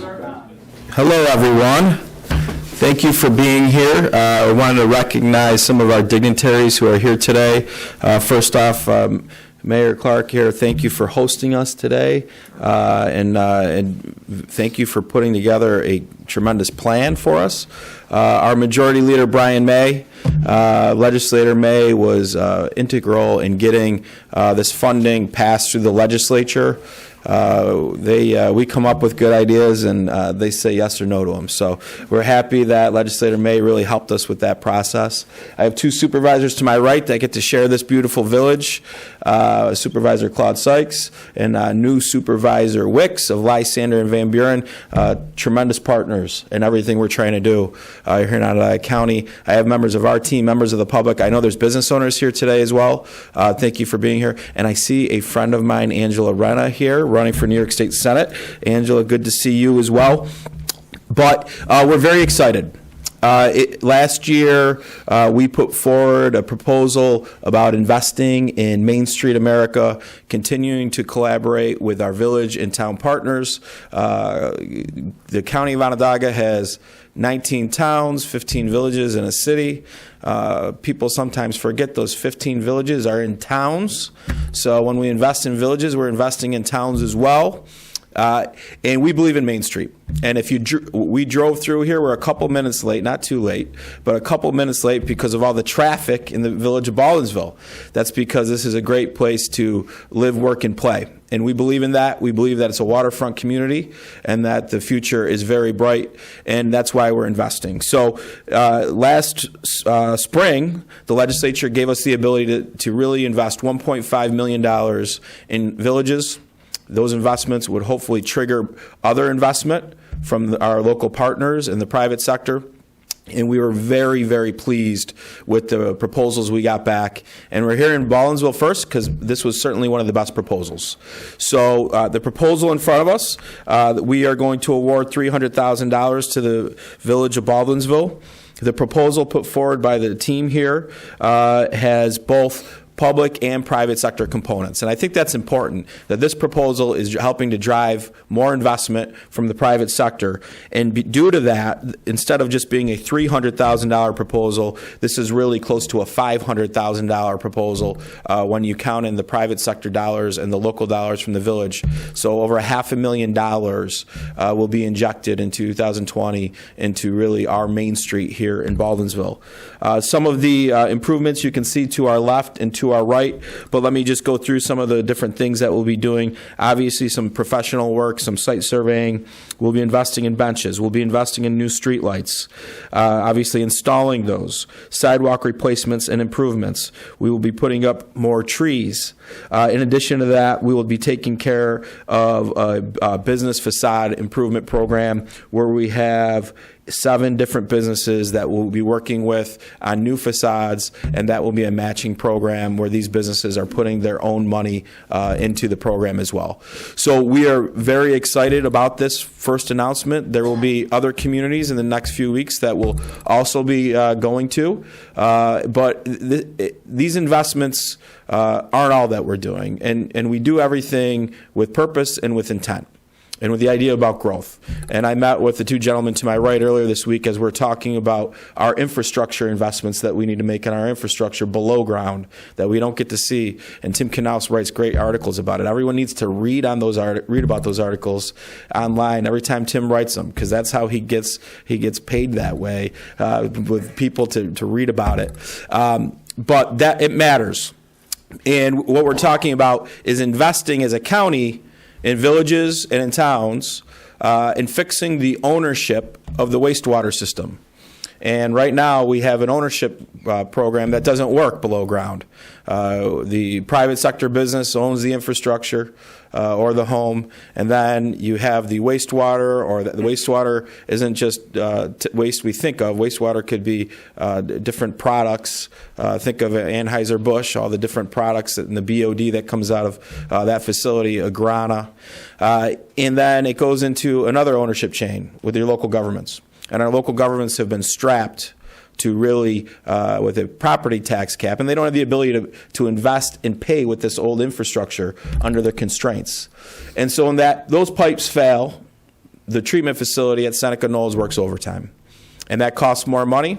Hello, everyone. Thank you for being here. I wanted to recognize some of our dignitaries who are here today. First off, Mayor Clark here, thank you for hosting us today, and thank you for putting together a tremendous plan for us. Our Majority Leader, Brian May, Legislator May, was integral in getting this funding passed through the legislature. We come up with good ideas, and they say yes or no to them. So we're happy that Legislator May really helped us with that process. I have two supervisors to my right that get to share this beautiful village, Supervisor Claude Sykes and new Supervisor Wicks of Lysander and Van Buren, tremendous partners in everything we're trying to do here in Onondaga County. I have members of our team, members of the public. I know there's business owners here today as well. Thank you for being here. And I see a friend of mine, Angela Renna, here, running for New York State Senate. Angela, good to see you as well. But we're very excited. Last year, we put forward a proposal about investing in Main Street America, continuing to collaborate with our village and town partners. The County of Onondaga has 19 towns, 15 villages, and a city. People sometimes forget those 15 villages are in towns. So when we invest in villages, we're investing in towns as well. And we believe in Main Street. And if we drove through here, we're a couple minutes late, not too late, but a couple minutes late because of all the traffic in the village of Baldwinsville. That's because this is a great place to live, work, and play. And we believe in that. We believe that it's a waterfront community and that the future is very bright, and that's why we're investing. So last spring, the legislature gave us the ability to really invest $1.5 million in villages. Those investments would hopefully trigger other investment from our local partners in the private sector. And we were very, very pleased with the proposals we got back. And we're here in Baldwinsville first because this was certainly one of the best proposals. So the proposal in front of us, we are going to award $300,000 to the village of Baldwinsville. The proposal put forward by the team here has both public and private sector components. And I think that's important, that this proposal is helping to drive more investment from the private sector. And due to that, instead of just being a $300,000 proposal, this is really close to a $500,000 proposal when you count in the private sector dollars and the local dollars from the village. So over $500,000 will be injected in 2020 into really our Main Street here in Baldwinsville. Some of the improvements you can see to our left and to our right, but let me just go through some of the different things that we'll be doing. Obviously, some professional work, some site surveying. We'll be investing in benches. We'll be investing in new streetlights, obviously installing those. Sidewalk replacements and improvements. We will be putting up more trees. In addition to that, we will be taking care of a business facade improvement program where we have 7 different businesses that we'll be working with on new facades, and that will be a matching program where these businesses are putting their own money into the program as well. So we are very excited about this first announcement. There will be other communities in the next few weeks that will also be going to, but these investments aren't all that we're doing, and we do everything with purpose and with intent, and with the idea about growth. And I met with the two gentlemen to my right earlier this week as we're talking about our infrastructure investments that we need to make in our infrastructure below ground that we don't get to see. And Tim Knaus writes great articles about it. Everyone needs to read about those articles online every time Tim writes them, because that's how he gets paid that way, with people to read about it. But that it matters. And what we're talking about is investing as a county in villages and in towns, in fixing the ownership of the wastewater system. And right now we have an ownership program that doesn't work below ground. The private sector business owns the infrastructure or the home, and then you have the wastewater, or the wastewater isn't just waste we think of. Wastewater could be different products. Think of Anheuser-Busch, all the different products in the BOD that comes out of that facility, Agrana. And then it goes into another ownership chain with your local governments. And our local governments have been strapped to really with a property tax cap, and they don't have the ability to invest and pay with this old infrastructure under the constraints. And so when those pipes fail, the treatment facility at Seneca Knolls works overtime, and that costs more money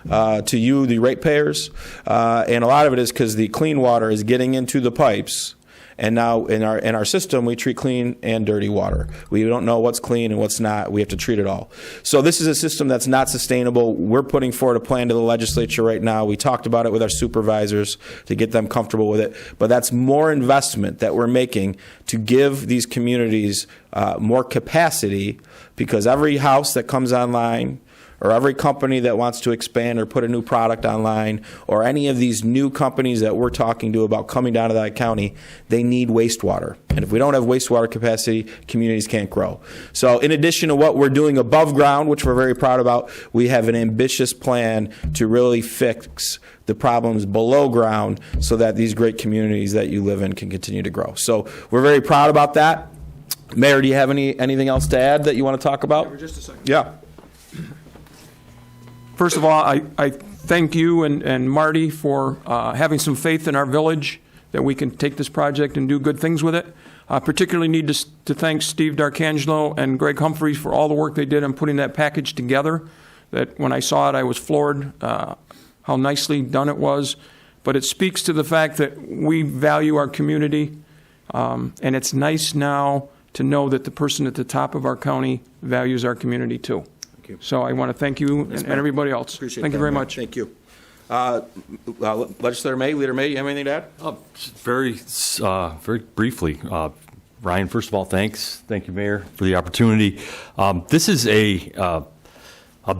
to you, the ratepayers, and a lot of it is because the clean water is getting into the pipes. And now in our system, we treat clean and dirty water. We don't know what's clean and what's not. We have to treat it all. So this is a system that's not sustainable. We're putting forward a plan to the legislature right now. We talked about it with our supervisors to get them comfortable with it. But that's more investment that we're making to give these communities more capacity, because every house that comes online, or every company that wants to expand or put a new product online, or any of these new companies that we're talking to about coming down to that county, they need wastewater. And if we don't have wastewater capacity, communities can't grow. So in addition to what we're doing above ground, which we're very proud about, we have an ambitious plan to really fix the problems below ground so that these great communities that you live in can continue to grow. So we're very proud about that. Mayor, do you have anything else to add that you want to talk about? Just a second. Yeah. First of all, I thank you and Marty for having some faith in our village that we can take this project and do good things with it. I particularly need to thank Steve D'Arcangelo and Greg Humphreys for all the work they did on putting that package together. That when I saw it, I was floored how nicely done it was. But it speaks to the fact that we value our community, and it's nice now to know that the person at the top of our county values our community too. So I want to thank you and everybody else. Appreciate thank that, you very man. much. Thank you. Legislator May, Leader May, you have anything to add? Very briefly, Ryan, first of all, thanks. Thank you, Mayor, for the opportunity. This is a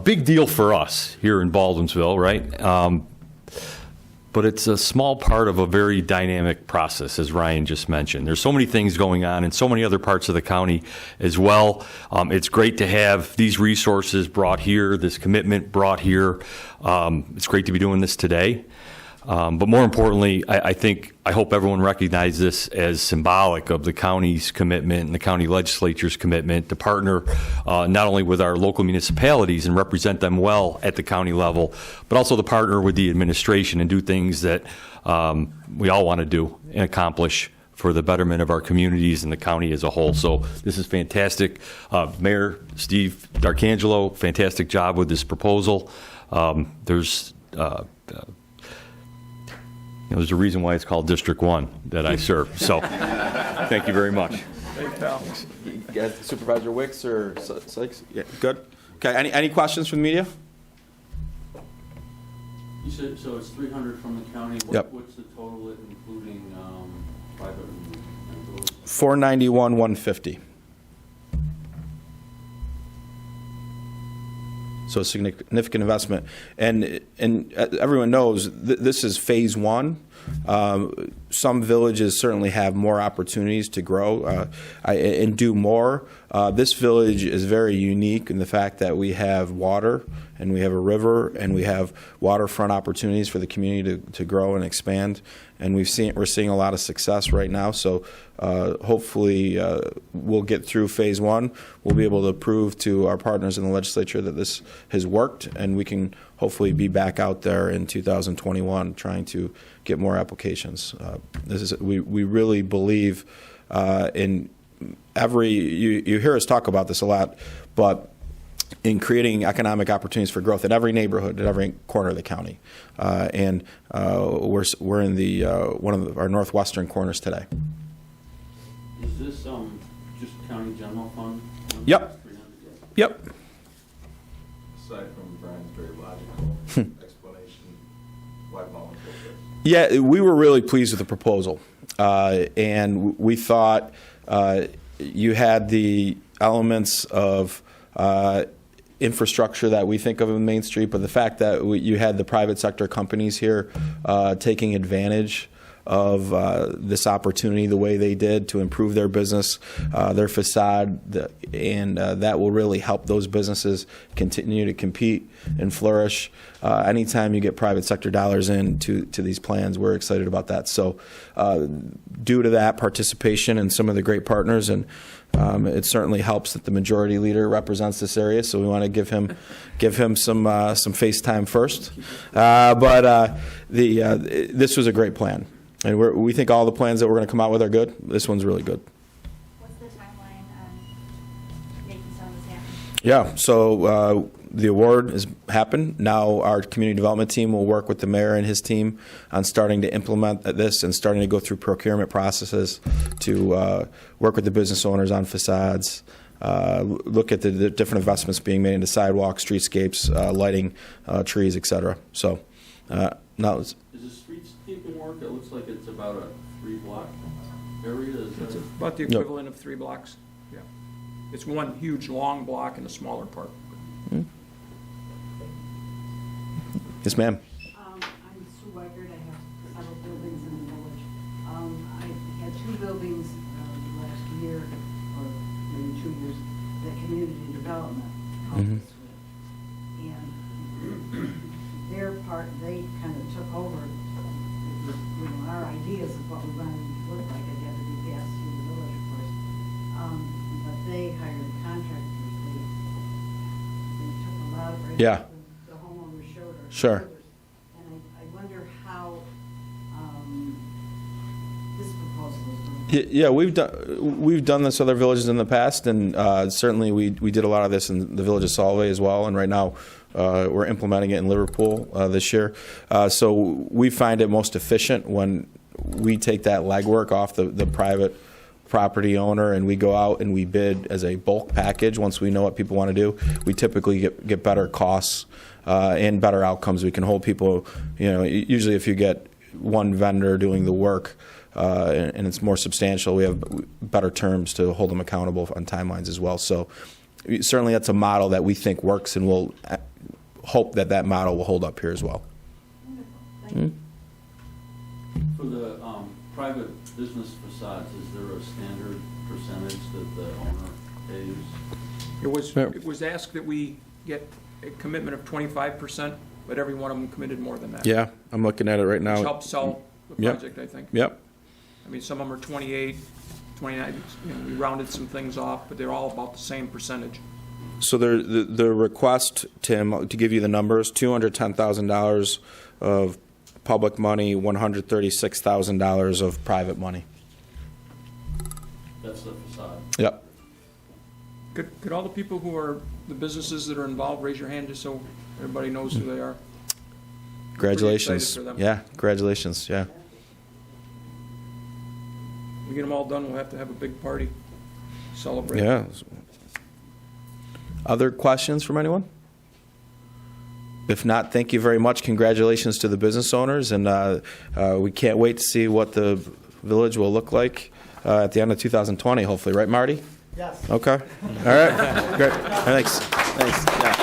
big deal for us here in Baldwinsville, right? But it's a small part of a very dynamic process, as Ryan just mentioned. There's so many things going on in so many other parts of the county as well. It's great to have these resources brought here, this commitment brought here. It's great to be doing this today. But more importantly, I hope everyone recognizes this as symbolic of the county's commitment and the county legislature's commitment to partner not only with our local municipalities and represent them well at the county level, but also to partner with the administration and do things that we all want to do and accomplish for the betterment of our communities and the county as a whole. So this is fantastic. Mayor Steve D'Arcangelo, fantastic job with this proposal. There's a reason why it's called District 1 that I serve. So thank you very much. Thanks, pal. You got Supervisor Wicks or Sykes? Yeah, good. Okay, any questions from the media? You said, so it's 300 from the county. Yep. What's the total, including private and those? 491, 150. So a significant investment. And everyone knows this is phase one. Some villages certainly have more opportunities to grow and do more. This village is very unique in the fact that we have water and we have a river and we have waterfront opportunities for the community to grow and expand. And we're seeing a lot of success right now. So hopefully we'll get through phase one. We'll be able to prove to our partners in the legislature that this has worked, and we can hopefully be back out there in 2021 trying to get more applications. We really believe in you hear us talk about this a lot, but in creating economic opportunities for growth in every neighborhood, at every corner of the county, and we're in the one of our northwestern corners today. Is this just county general fund? Yep. Yep. Aside from Brian's very logical explanation, why volunteer? Yeah, we were really pleased with the proposal, and we thought you had the elements of infrastructure that we think of in Main Street, but the fact that you had the private sector companies here taking advantage of this opportunity the way they did to improve their business, their facade, and that will really help those businesses continue to compete and flourish. Anytime you get private sector dollars into these plans, we're excited about that. So due to that participation and some of the great partners, and it certainly helps that the majority leader represents this area, so we want to give him some face time first. But this was a great plan. And we think all the plans that we're going to come out with are good. This one's really good. What's the timeline on making some of Yeah, so the award has happened. Now our community development team will work with the mayor and his team on starting to implement this and starting to go through procurement processes to work with the business owners on facades, look at the different investments being made into sidewalks, streetscapes, lighting, trees, et cetera. So now Is the streetscaping work, it looks like it's about a 3-block area, is It's that? about the equivalent of 3 blocks, yeah. It's one huge, long block and a smaller part. yes, ma'am. I'm Sue Weigert. I have several buildings in the village. I had 2 buildings last year, or maybe 2 years, that community development helped us with. And their part, they kind of took over, our ideas of what we wanted to look like. It had to be passed through the village, of course. But they hired the contractors. They took a lot of Yeah. the homeowner's shoulders. Sure. And I wonder how this proposal is going to. Yeah, we've done this other villages in the past, and certainly we did a lot of this in the village of Solvay as well. And right now we're implementing it in Liverpool this year. So we find it most efficient when we take that legwork off the private property owner and we go out and we bid as a bulk package. Once we know what people want to do, we typically get better costs and better outcomes. We can hold people, usually if you get one vendor doing the work and it's more substantial, we have better terms to hold them accountable on timelines as well. So certainly that's a model that we think works, and we'll hope that model will hold up here as well. For the private business facades, is there a standard percentage that the owner pays? It was asked that we get a commitment of 25%, but every one of them committed more than that. Yeah, I'm looking at it right now. Which helps sell the Yep. project, I think. Yep. I mean, some of them are 28, 29, we rounded some things off, but they're all about the same percentage. So the request, Tim, to give you the numbers, $210,000 of public money, $136,000 of private money. That's the facade. Yep. Could all the people who are, the businesses that are involved, raise your hand just so everybody knows who they are? Congratulations. Pretty excited for them. Yeah, congratulations. Yeah. We get them all done, we'll have to have a big party, celebrate. Yeah. Other questions from anyone? If not, thank you very much. Congratulations to the business owners, and we can't wait to see what the village will look like at the end of 2020, hopefully. Right, Marty? Yes. Okay. All right. Great. Thanks. Thanks. Yeah.